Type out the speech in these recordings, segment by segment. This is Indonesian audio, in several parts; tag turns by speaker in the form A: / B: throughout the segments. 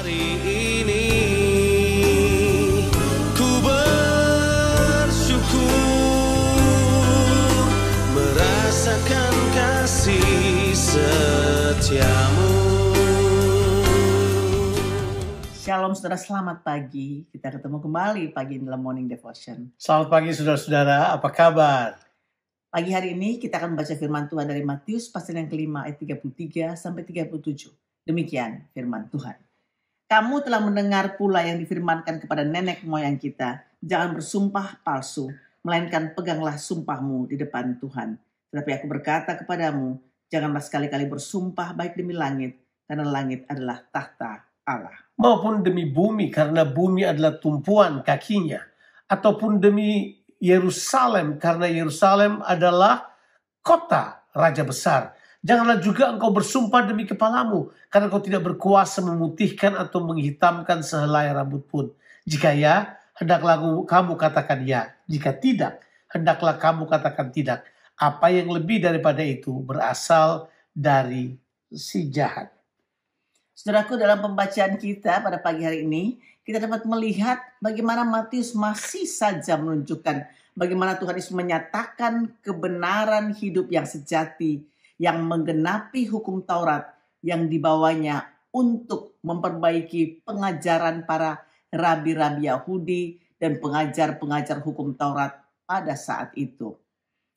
A: hari ini ku bersyukur merasakan kasih setiamu.
B: Shalom saudara, selamat pagi. Kita ketemu kembali pagi ini dalam Morning Devotion.
C: Selamat pagi saudara-saudara, apa kabar?
B: Pagi hari ini kita akan membaca firman Tuhan dari Matius pasal yang kelima ayat 33 sampai 37. Demikian firman Tuhan. Kamu telah mendengar pula yang difirmankan kepada nenek moyang kita, jangan bersumpah palsu, melainkan peganglah sumpahmu di depan Tuhan. Tetapi aku berkata kepadamu, janganlah sekali-kali bersumpah baik demi langit, karena langit adalah takhta Allah.
C: Maupun demi bumi, karena bumi adalah tumpuan kakinya. Ataupun demi Yerusalem, karena Yerusalem adalah kota raja besar. Janganlah juga engkau bersumpah demi kepalamu, karena engkau tidak berkuasa memutihkan atau menghitamkan sehelai rambut pun. Jika ya, hendaklah kamu katakan ya. Jika tidak, hendaklah kamu katakan tidak. Apa yang lebih daripada itu berasal dari si jahat.
B: Saudaraku, dalam pembacaan kita pada pagi hari ini, kita dapat melihat bagaimana Matius masih saja menunjukkan bagaimana Tuhan Yesus menyatakan kebenaran hidup yang sejati, yang menggenapi hukum Taurat yang dibawanya untuk memperbaiki pengajaran para rabi-rabi Yahudi dan pengajar-pengajar hukum Taurat pada saat itu.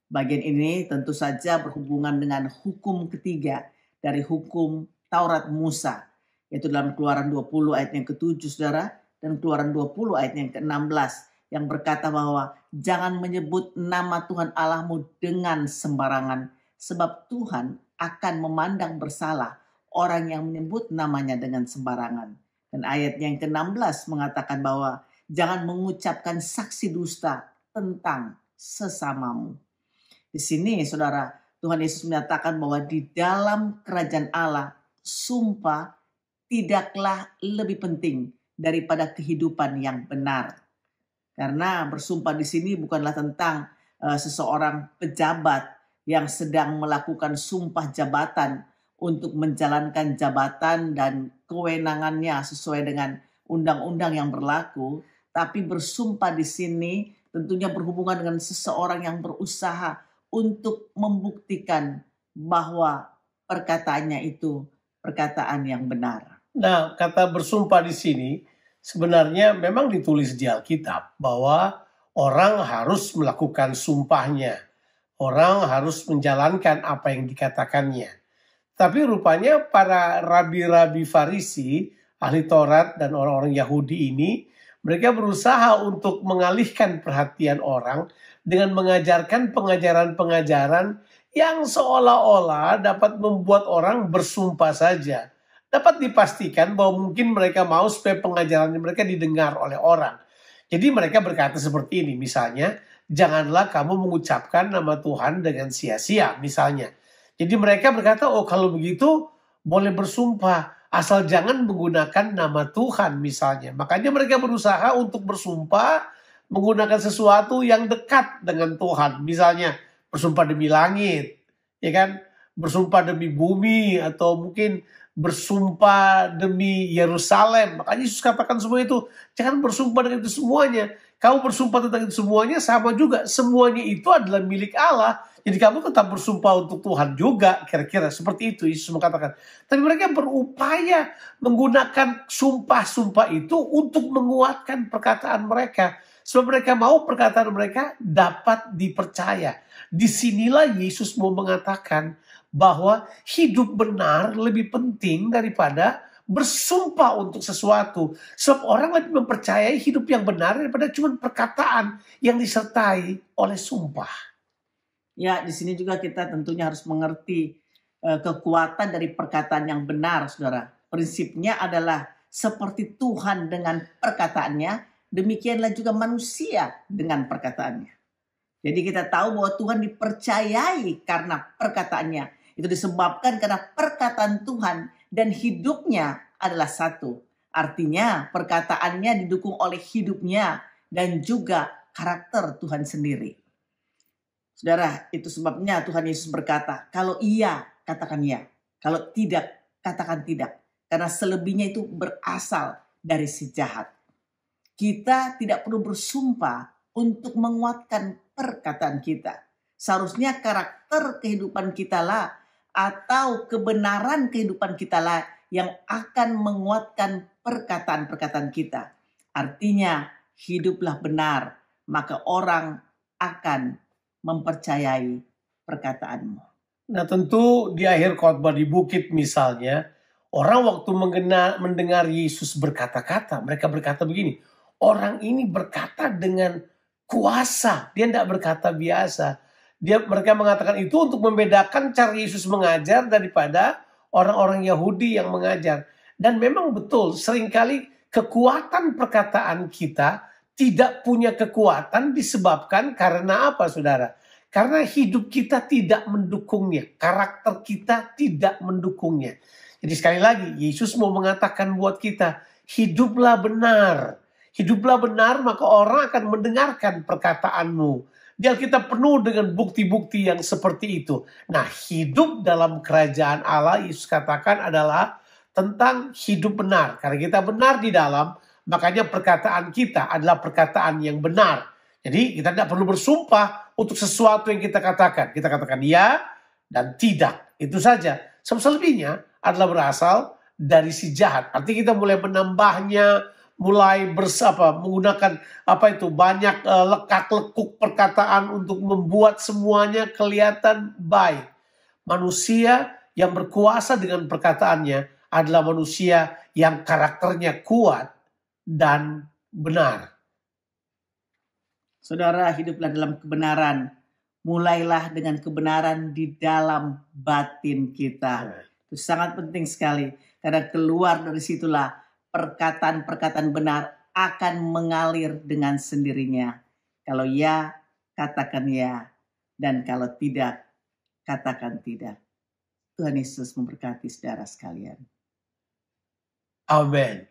B: Bagian ini tentu saja berhubungan dengan hukum ketiga dari hukum Taurat Musa, yaitu dalam Keluaran 20 ayat yang ke-7 saudara, dan Keluaran 20 ayat yang ke-16 yang berkata bahwa jangan menyebut nama Tuhan Allahmu dengan sembarangan, sebab Tuhan akan memandang bersalah orang yang menyebut namanya dengan sembarangan. Dan ayat yang ke-16 mengatakan bahwa jangan mengucapkan saksi dusta tentang sesamamu. Di sini saudara, Tuhan Yesus menyatakan bahwa di dalam kerajaan Allah, sumpah tidaklah lebih penting daripada kehidupan yang benar. Karena bersumpah di sini bukanlah tentang seseorang pejabat yang sedang melakukan sumpah jabatan untuk menjalankan jabatan dan kewenangannya sesuai dengan undang-undang yang berlaku, tapi bersumpah di sini tentunya berhubungan dengan seseorang yang berusaha untuk membuktikan bahwa perkataannya itu perkataan yang benar.
C: Nah, kata bersumpah di sini sebenarnya memang ditulis di Alkitab bahwa orang harus melakukan sumpahnya. Orang harus menjalankan apa yang dikatakannya. Tapi rupanya para rabi-rabi Farisi, ahli Taurat dan orang-orang Yahudi ini, mereka berusaha untuk mengalihkan perhatian orang dengan mengajarkan pengajaran-pengajaran yang seolah-olah dapat membuat orang bersumpah saja. Dapat dipastikan bahwa mungkin mereka mau supaya pengajaran mereka didengar oleh orang. Jadi mereka berkata seperti ini, misalnya, janganlah kamu mengucapkan nama Tuhan dengan sia-sia, misalnya. Jadi mereka berkata, oh kalau begitu boleh bersumpah, asal jangan menggunakan nama Tuhan misalnya. Makanya mereka berusaha untuk bersumpah menggunakan sesuatu yang dekat dengan Tuhan. Misalnya bersumpah demi langit, ya kan? Bersumpah demi bumi, atau mungkin bersumpah demi Yerusalem. Makanya Yesus katakan semua itu, jangan bersumpah dengan itu semuanya. Kamu bersumpah tentang itu semuanya sama juga. Semuanya itu adalah milik Allah. Jadi kamu tetap bersumpah untuk Tuhan juga. Kira-kira seperti itu Yesus mengatakan. Tapi mereka berupaya menggunakan sumpah-sumpah itu untuk menguatkan perkataan mereka. Sebab mereka mau perkataan mereka dapat dipercaya. Disinilah Yesus mau mengatakan bahwa hidup benar lebih penting daripada bersumpah untuk sesuatu. Sebab orang lebih mempercayai hidup yang benar daripada cuma perkataan yang disertai oleh sumpah.
B: Ya, di sini juga kita tentunya harus mengerti kekuatan dari perkataan yang benar, saudara. Prinsipnya adalah seperti Tuhan dengan perkataannya, demikianlah juga manusia dengan perkataannya. Jadi kita tahu bahwa Tuhan dipercayai karena perkataannya. Itu disebabkan karena perkataan Tuhan dan hidupnya adalah satu. Artinya perkataannya didukung oleh hidupnya dan juga karakter Tuhan sendiri. Saudara, itu sebabnya Tuhan Yesus berkata, kalau iya, katakan iya. Kalau tidak, katakan tidak. karena selebihnya itu berasal dari si jahat. Kita tidak perlu bersumpah untuk menguatkan perkataan kita. Seharusnya karakter kehidupan kita lah atau kebenaran kehidupan kita lah yang akan menguatkan perkataan-perkataan kita. Artinya hiduplah benar, maka orang akan mempercayai perkataanmu.
C: Nah tentu di akhir khotbah di bukit misalnya, orang waktu mendengar Yesus berkata-kata, mereka berkata begini, orang ini berkata dengan kuasa, dia tidak berkata biasa. Mereka mengatakan itu untuk membedakan cara Yesus mengajar daripada orang-orang Yahudi yang mengajar. Dan memang betul, seringkali kekuatan perkataan kita tidak punya kekuatan disebabkan karena apa saudara? Karena hidup kita tidak mendukungnya, karakter kita tidak mendukungnya. Jadi sekali lagi, Yesus mau mengatakan buat kita, hiduplah benar. Hiduplah benar, maka orang akan mendengarkan perkataanmu. Di Alkitab penuh dengan bukti-bukti yang seperti itu. Nah, hidup dalam kerajaan Allah, Yesus katakan adalah tentang hidup benar. Karena kita benar di dalam, makanya perkataan kita adalah perkataan yang benar. Jadi kita tidak perlu bersumpah untuk sesuatu yang kita katakan. Kita katakan ya dan tidak. Itu saja. Selebihnya adalah berasal dari si jahat. Artinya kita mulai menambahnya, mulai menggunakan banyak lekak-lekuk perkataan untuk membuat semuanya kelihatan baik. Manusia yang berkuasa dengan perkataannya adalah manusia yang karakternya kuat dan benar.
B: Saudara, hiduplah dalam kebenaran. Mulailah dengan kebenaran di dalam batin kita. Itu sangat penting sekali. Karena keluar dari situlah perkataan-perkataan benar akan mengalir dengan sendirinya. Kalau ya, katakan ya. Dan kalau tidak, katakan tidak. Tuhan Yesus memberkati saudara sekalian.
C: Amin.